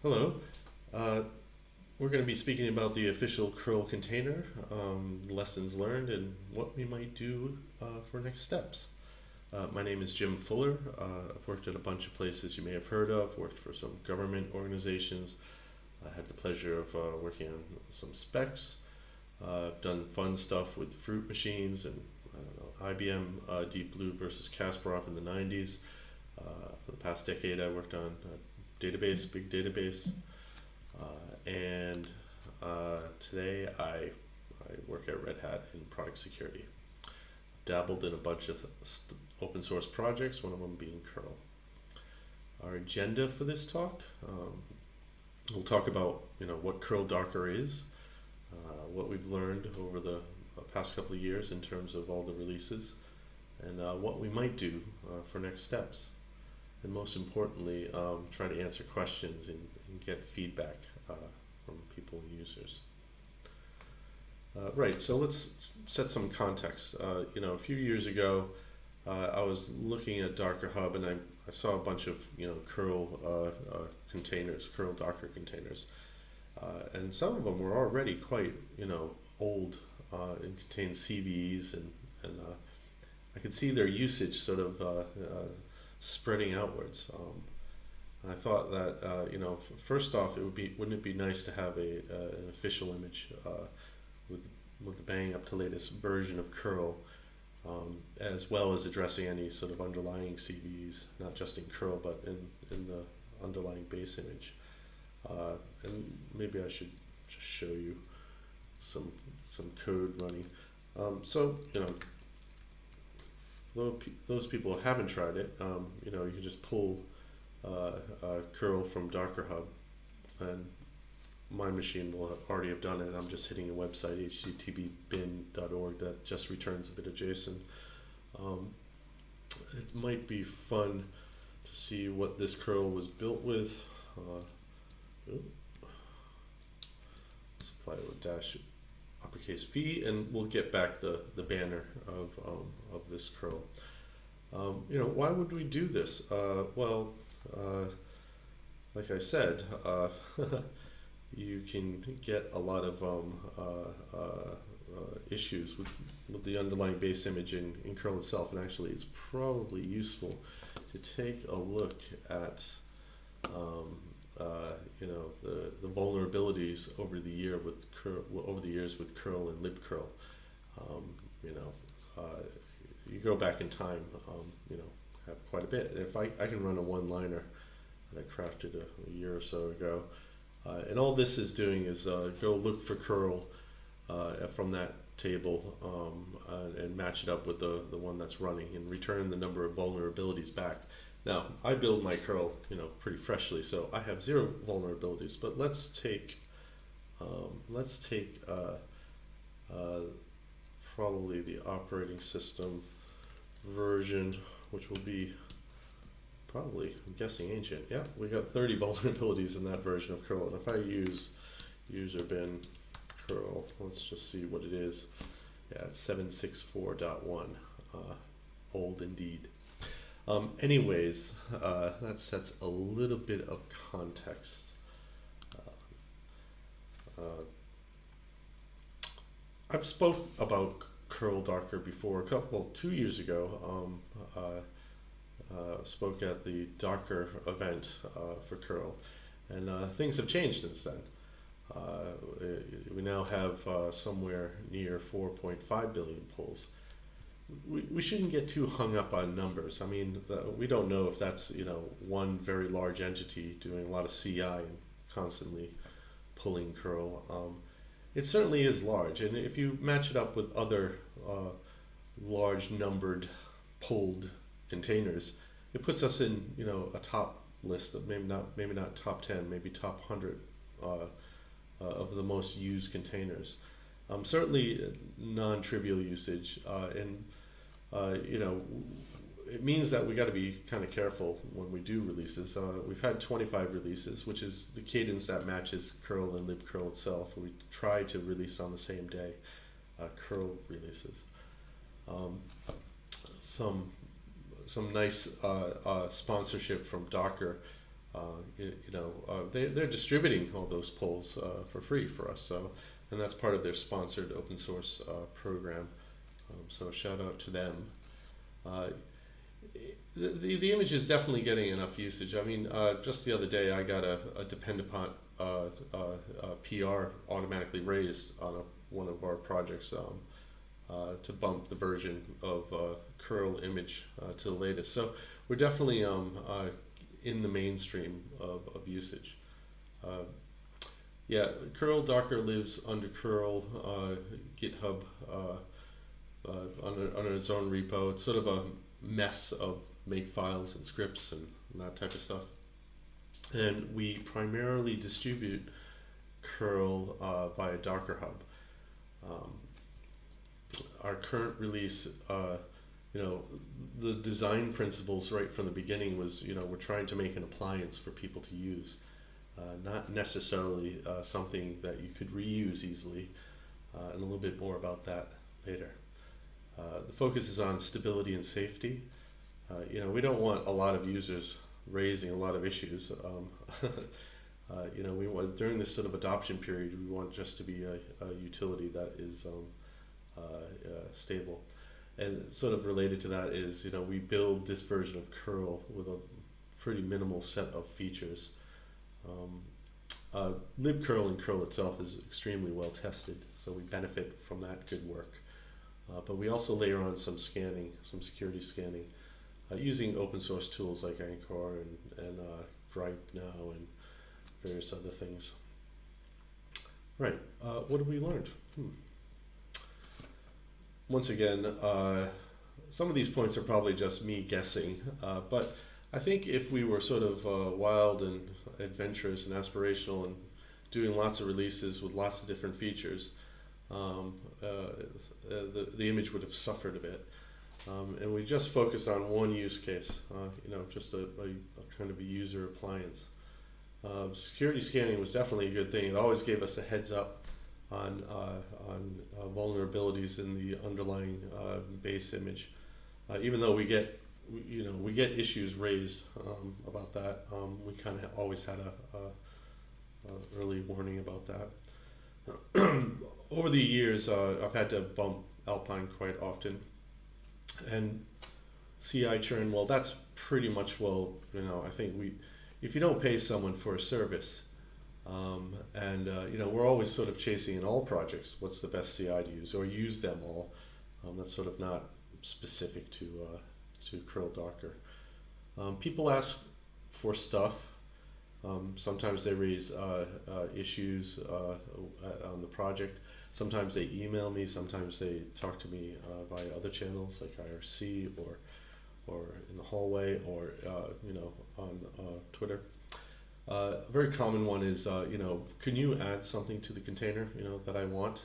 Hello. Uh, we're going to be speaking about the official curl container, lessons learned, and what we might do for next steps. My name is Jim Fuller. I've worked at a bunch of places you may have heard of, worked for some government organizations. I had the pleasure of working on some specs. I've done fun stuff with fruit machines and I don't know, IBM Deep Blue versus Kasparov in the 90s. For the past decade, I worked on big database, and today I work at Red Hat in product security. Dabbled in a bunch of open source projects, one of them being curl. Our agenda for this talk, we'll talk about what curl Docker is, what we've learned over the past couple of years in terms of all the releases, and what we might do for next steps. And most importantly, try to answer questions and get feedback from people and users. Right, so let's set some context. A few years ago, I was looking at Docker Hub and I saw a bunch of curl containers, curl Docker containers, and some of them were already quite old and contained CVEs and I could see their usage sort of spreading outwards. I thought that first off, wouldn't it be nice to have an official image with the bang up to latest version of curl, as well as addressing any sort of underlying CVEs, not just in curl but in the underlying base image. And maybe I should just show you some code running. So those people who haven't tried it, you can just pull curl from Docker Hub, and my machine will already have done it. I'm just hitting a website, http://bin.org, that just returns a bit of JSON. It might be fun to see what this curl was built with. Let's apply a dash uppercase V, and we'll get back the banner of this curl. Why would we do this? Like I said, you can get a lot of issues with the underlying base image in curl itself, and actually it's probably useful to take a look at the vulnerabilities over the years with curl and libcurl. You go back in time, have quite a bit. If I can run a one-liner that I crafted a year or so ago, and all this is doing is go look for curl from that table and match it up with the one that's running and return the number of vulnerabilities back. Now, I build my curl, pretty freshly, so I have 0 vulnerabilities. But let's take probably the operating system version, which will be probably, I'm guessing, ancient. Yeah, we got 30 vulnerabilities in that version of curl. And if I use user bin curl, let's just see what it is. Yeah, it's 764.1. Old indeed. Anyways, that sets a little bit of context. I've spoke about curl Docker before. 2 years ago, spoke at the Docker event for curl, and things have changed since then. We now have somewhere near 4.5 billion pulls. We shouldn't get too hung up on numbers. I mean, we don't know if that's one very large entity doing a lot of CI and constantly pulling curl. It certainly is large, and if you match it up with other large numbered pulled containers, it puts us in a top list of maybe not top 10, maybe top 100 of the most used containers. Certainly non-trivial usage, and it means that we got to be kind of careful when we do releases. We've had 25 releases, which is the cadence that matches curl and libcurl itself. We try to release on the same day, curl releases. Some nice sponsorship from Docker they're distributing all those polls for free for us. So, and that's part of their sponsored open source program. So shout out to them. Uh, the image is definitely getting enough usage. I mean, just the other day I got a dependent PR automatically raised on one of our projects to bump the version of curl image to the latest. So we're definitely in the mainstream of usage. Yeah, curl Docker lives under curl GitHub under its own repo. It's sort of a mess of make files and scripts and that type of stuff. And we primarily distribute curl via Docker Hub. Our current release, the design principles right from the beginning was, we're trying to make an appliance for people to use, not necessarily something that you could reuse easily, and a little bit more about that later. The focus is on stability and safety. We don't want a lot of users raising a lot of issues. We want, during this sort of adoption period, we want just to be a utility that is stable. And sort of related to that is, we build this version of curl with a pretty minimal set of features. libcurl and curl itself is extremely well tested, so we benefit from that good work. But we also layer on some scanning, some security scanning, using open source tools like Anchor and Gripe now and various other things. Right, what have we learned? Once again, some of these points are probably just me guessing, but I think if we were sort of wild and adventurous and aspirational and doing lots of releases with lots of different features, the image would have suffered a bit. And we just focused on one use case, just a kind of a user appliance. Security scanning was definitely a good thing. It always gave us a heads up on vulnerabilities in the underlying base image. Even though we get issues raised about that, we kind of always had a early warning about that. Over the years, I've had to bump Alpine quite often, and CI churn. Well, that's pretty much I think if you don't pay someone for a service, we're always sort of chasing in all projects what's the best CI to use or use them all. That's sort of not specific to curl Docker. People ask for stuff. Sometimes they raise issues on the project. Sometimes they email me. Sometimes they talk to me via other channels like IRC or in the hallway or on Twitter. A very common one is can you add something to the container that I want?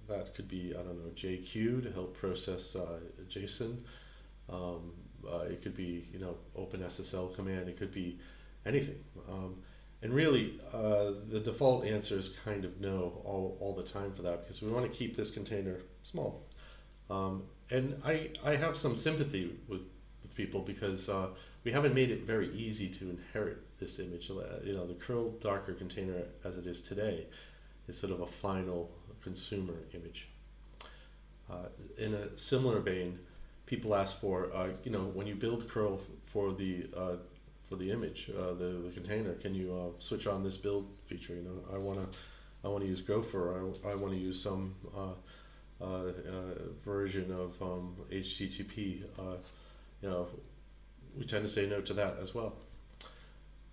That could be JQ to help process JSON. It could be OpenSSL command. It could be anything. And really, the default answer is kind of no all the time for that, because we want to keep this container small. And I have some sympathy with people because we haven't made it very easy to inherit this image. The curl Docker container as it is today is sort of a final consumer image. In a similar vein, people ask for when you build curl for the image, the container, can you switch on this build feature? I want to use Gopher. I want to use some version of HTTP. We tend to say no to that as well.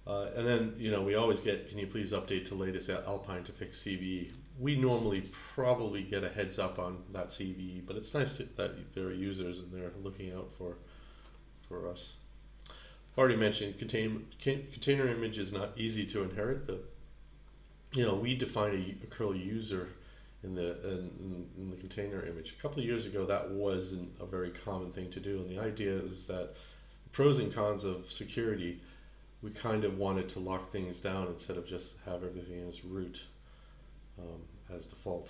And then we always get, can you please update to latest Alpine to fix CVE? We normally probably get a heads up on that CVE, but it's nice that there are users and they're looking out for us. I've already mentioned container image is not easy to inherit. We define a curl user in the container image. A couple of years ago, that wasn't a very common thing to do, and the idea is that the pros and cons of security, we kind of wanted to lock things down instead of just have everything as root as default.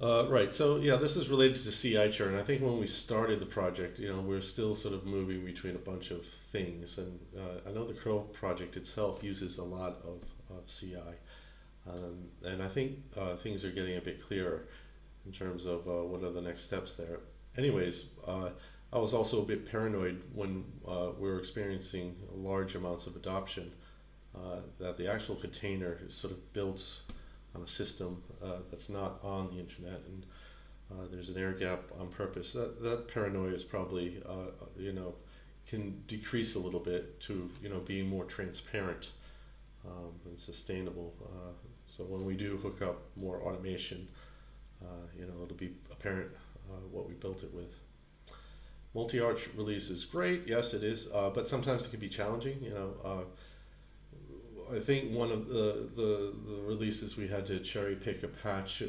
Right. So yeah, this is related to CI churn. I think when we started the project, we're still sort of moving between a bunch of things, and I know the curl project itself uses a lot of CI, and I think things are getting a bit clearer in terms of what are the next steps there. Anyways, I was also a bit paranoid when we were experiencing large amounts of adoption, that the actual container is sort of built on a system that's not on the internet, and there's an air gap on purpose. That paranoia is probably can decrease a little bit to being more transparent and sustainable. So when we do hook up more automation, it'll be apparent what we built it with. Multi-arch release is great, yes it is, but sometimes it can be challenging. I think one of the releases we had to cherry pick a patch,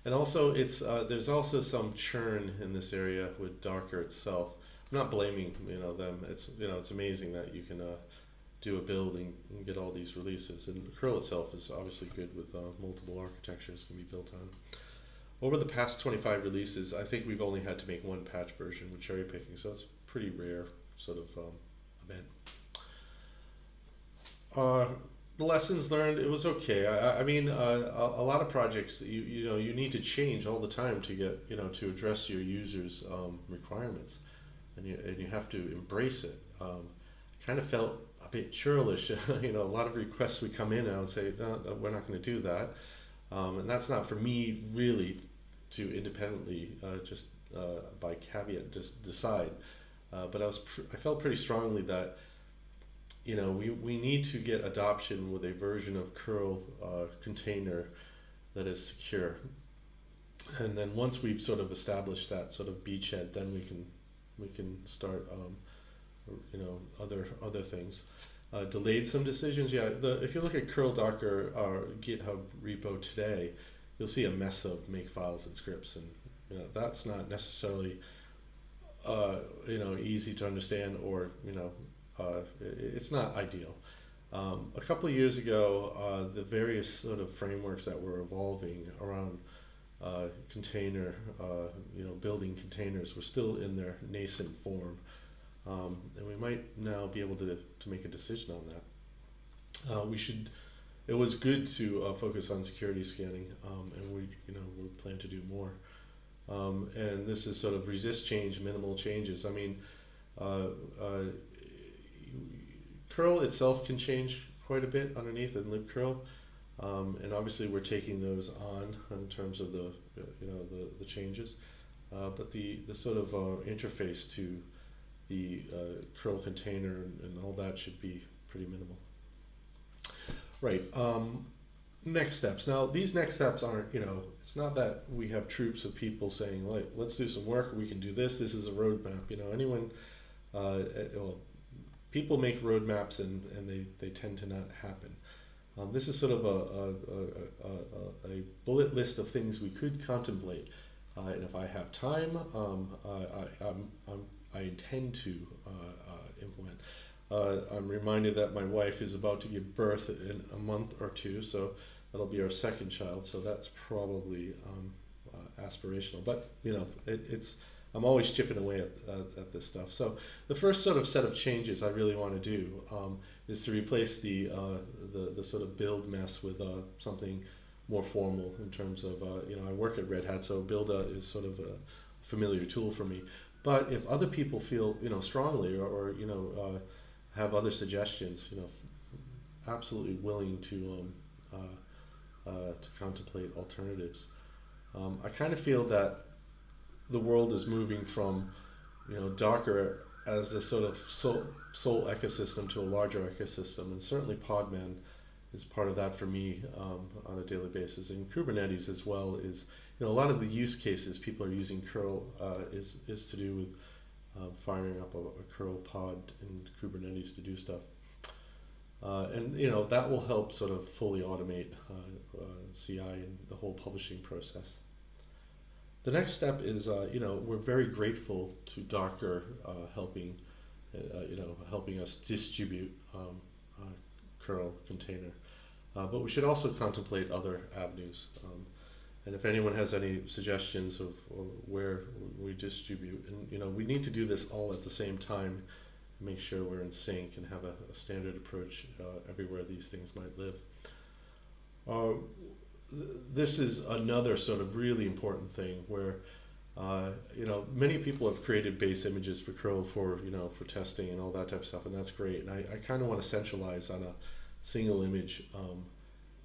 and also it's there's also some churn in this area with Docker itself. I'm not blaming them. It's amazing that you can do a build and get all these releases, and curl itself is obviously good with multiple architectures can be built on. Over the past 25 releases, I think we've only had to make one patch version with cherry picking, so it's a pretty rare sort of event. The lessons learned, it was okay. I mean, a lot of projects you need to change all the time to get to address your users' requirements, and you have to embrace it. Kind of felt a bit churlish. A lot of requests would come in, and I would say, no, we're not going to do that, and that's not for me really to independently just by caveat just decide. But I felt pretty strongly that we need to get adoption with a version of curl container that is secure, and then once we've sort of established that sort of beachhead, then we can start other things. Delayed some decisions. Yeah, if you look at curl Docker or GitHub repo today, you'll see a mess of make files and scripts, and that's not necessarily easy to understand, or it's not ideal. A couple of years ago, the various sort of frameworks that were evolving around container, building containers were still in their nascent form, and we might now be able to make a decision on that. It was good to focus on security scanning, and we plan to do more. And this is sort of resist change, minimal changes. I mean, curl itself can change quite a bit underneath in libcurl, and obviously we're taking those on in terms of the changes, but the sort of interface to the curl container and all that should be pretty minimal. Right. Next steps. Now, these next steps aren't, it's not that we have troops of people saying, like, let's do some work, we can do this, this is a roadmap. Anyone, people make roadmaps and they tend to not happen. This is sort of a bullet list of things we could contemplate. And if I have time, I intend to implement. I'm reminded that my wife is about to give birth in a month or two, so that'll be our second child. So that's probably aspirational, but I'm always chipping away at this stuff. So the first sort of set of changes I really want to do is to replace the sort of build mess with something more formal in terms of I work at Red Hat, so build is sort of a familiar tool for me. But if other people feel strongly or have other suggestions, absolutely willing to contemplate alternatives. I kind of feel that the world is moving from Docker as the sort of sole ecosystem to a larger ecosystem, and certainly Podman is part of that for me on a daily basis. And Kubernetes as well is a lot of the use cases people are using curl is to do with firing up a curl pod in Kubernetes to do stuff. And that will help sort of fully automate CI and the whole publishing process. The next step is we're very grateful to Docker helping us distribute curl container, but we should also contemplate other avenues. And if anyone has any suggestions of where we distribute, and we need to do this all at the same time, make sure we're in sync and have a standard approach everywhere these things might live. This is another sort of really important thing where many people have created base images for curl for testing and all that type of stuff, and that's great. And I kind of want to centralize on a single image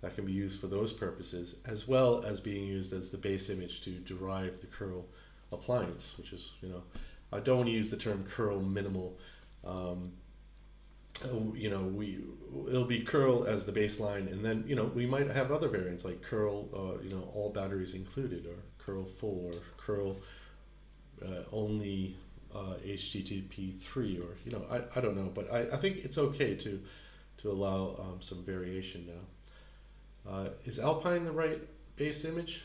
that can be used for those purposes, as well as being used as the base image to derive the curl appliance, which is, I don't want to use the term curl minimal. It'll be curl as the baseline, and then we might have other variants like curl all batteries included, or curl full, or curl only HTTP3, or I don't know, but I think it's okay to allow some variation now. Is Alpine the right base image?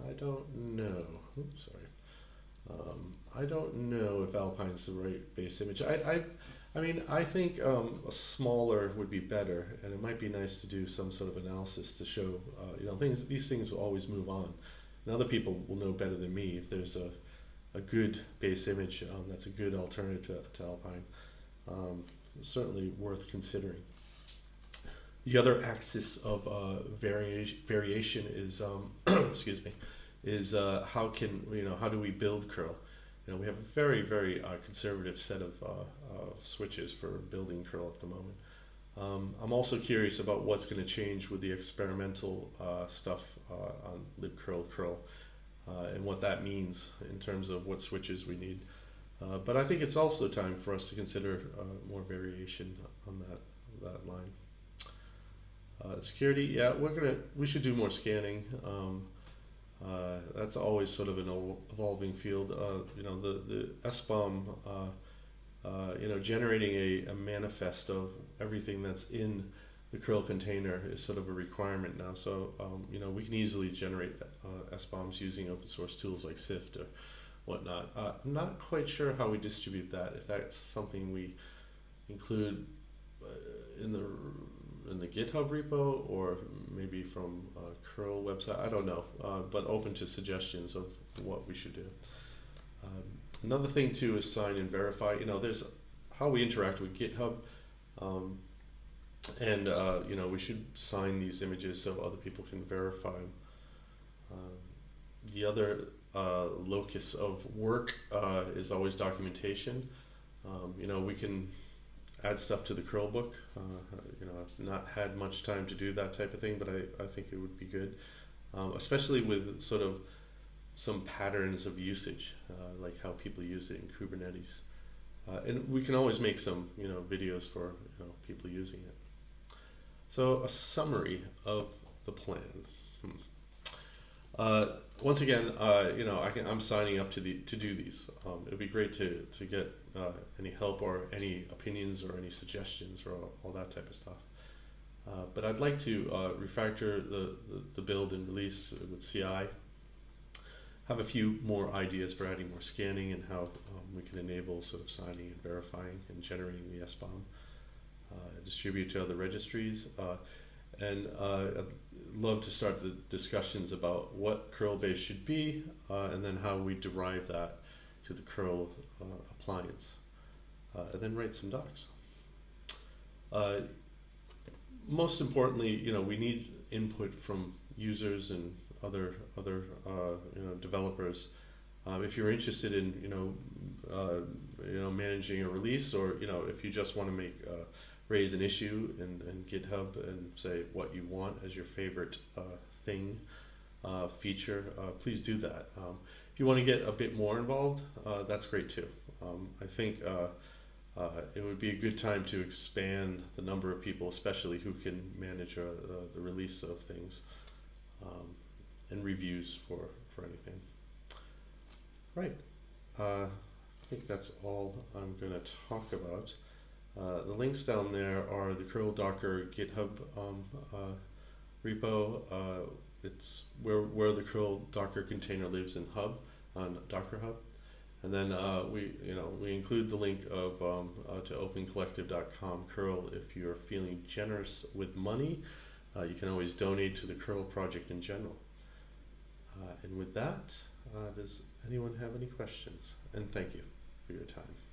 I don't know. Oops, sorry. I don't know if Alpine's the right base image. I think a smaller would be better, and it might be nice to do some sort of analysis to show, these things will always move on. And other people will know better than me if there's a good base image that's a good alternative to Alpine. Certainly worth considering. The other axis of variation is, excuse me, is how do we build curl? We have a very, very conservative set of switches for building curl at the moment. I'm also curious about what's going to change with the experimental stuff on libcurl curl and what that means in terms of what switches we need. But I think it's also time for us to consider more variation on that line. Security, yeah, we should do more scanning. That's always sort of an evolving field. The SBOM, generating a manifest of everything that's in the curl container is sort of a requirement now. So, we can easily generate SBOMs using open source tools like SIFT or whatnot. I'm not quite sure how we distribute that, if that's something we include in the GitHub repo, or maybe from a curl website, I don't know, but open to suggestions of what we should do. Another thing too is sign and verify. There's how we interact with GitHub, and we should sign these images so other people can verify them. The other locus of work is always documentation. We can add stuff to the curl book. I've not had much time to do that type of thing, but I think it would be good, especially with sort of some patterns of usage, like how people use it in Kubernetes. And we can always make some videos for people using it. So a summary of the plan. Once again, I'm signing up to do these. It would be great to get any help or any opinions or any suggestions or all that type of stuff. But I'd like to refactor the build and release with CI. Have a few more ideas for adding more scanning and how we can enable sort of signing and verifying and generating the SBOM. Distribute to other registries. And I'd love to start the discussions about what curl base should be, and then how we derive that to the curl appliance, and then write some docs. Most importantly, we need input from users and other developers. If you're interested in managing a release, or if you just want to raise an issue in GitHub and say what you want as your favorite feature, please do that. If you want to get a bit more involved, that's great too. I think it would be a good time to expand the number of people, especially who can manage the release of things, and reviews for anything. Right. I think that's all I'm going to talk about. The links down there are the curl Docker GitHub repo. It's where the curl Docker container lives in Hub, on Docker Hub. And then we include the link of to opencollective.com curl. If you're feeling generous with money, you can always donate to the curl project in general. And with that, does anyone have any questions? And thank you for your time.